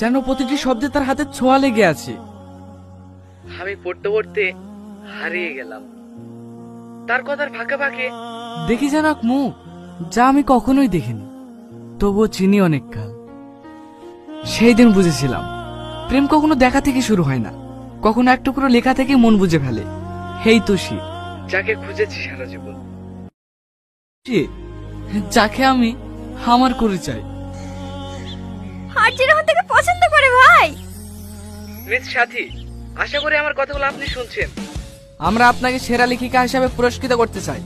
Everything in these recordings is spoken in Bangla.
যেন প্রতিটি শব্দে তার হাতে ছোঁয়া লেগে আছে। আমি পড়তে পড়তে হারিয়ে গেলাম তার কথার ফাঁকে ফাঁকে। দেখি যেন এক মুখ যা আমি কখনোই দেখিনি, তবুও চিনি অনেক কাল। সেই দিন বুঝেছিলাম প্রেম কখনো দেখা থেকে শুরু হয় না, কখনো এক টুকরো লেখা থেকে মন বুঝে ফেলে। হেই তো সে যাকে খুঁজেছি সারা জীবন, যাকে আমি আমার করে চাই। আর্যের থেকে পছন্দ করে ভাই। মিস সাথী, আশা করি আমার কথাগুলো আপনি শুনছেন। আমরা আপনাকে সেরা লেখিকা হিসাবে পুরস্কৃত করতে চাই।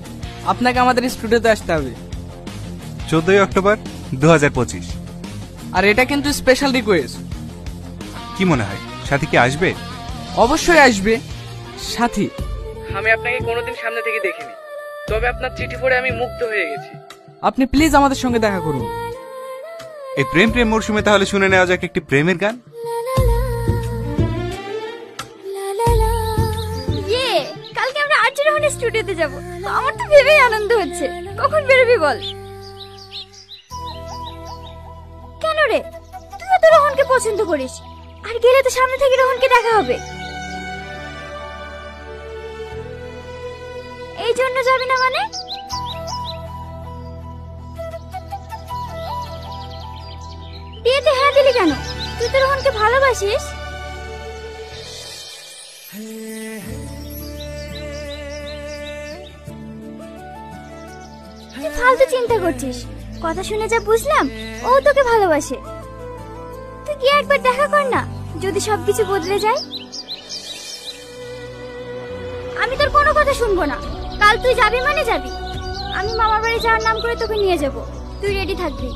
আপনাকে আমাদের স্টুডিওতে আসতে হবে 14 অক্টোবর 2025। আর এটা কিন্তু স্পেশাল রিকোয়েস্ট। কি মনে হয় সাথী কি আসবে? অবশ্যই আসবে সাথী। আমি আপনাকে কোনোদিন সামনে থেকে দেখিনি, তবে আপনার চিঠি পড়ে আমি মুগ্ধ হয়ে গেছি। আপনি প্লিজ আমাদের সঙ্গে দেখা করুন। এই প্রেম প্রেম মরশুমে তাহলে শুনে নেওয়া যাক একটি প্রেমের গান। ইয়ে, কালকে আমরা আর্যের স্টুডিওতে যাব। আমার তো ভেবেই আনন্দ হচ্ছে। কখন বেরোবি বল? কেন রে, তুই তো রোহনকে পছন্দ করিস, আর গেলে তো সামনে থেকে রোহনকে দেখা হবে। এই জন্য যাবি না মানে? বিয়েতে হ্যাঁ দিলি কেন? তুই তো রোহনকে ভালোবাসিস। তুই ফালতু চিন্তা করছিস। কথা শুনে যা বুঝলাম ও তোকে ভালোবাসে। তুই গিয়ে একবার দেখা কর না, যদি সবকিছু বদলে যায়। আমি তোর কোনো কথা শুনবো না। কাল তুই যাবি মানে যাবি। আমি মামার বাড়ি যাওয়ার নাম করে তোকে নিয়ে যাব, তুই রেডি থাকবি।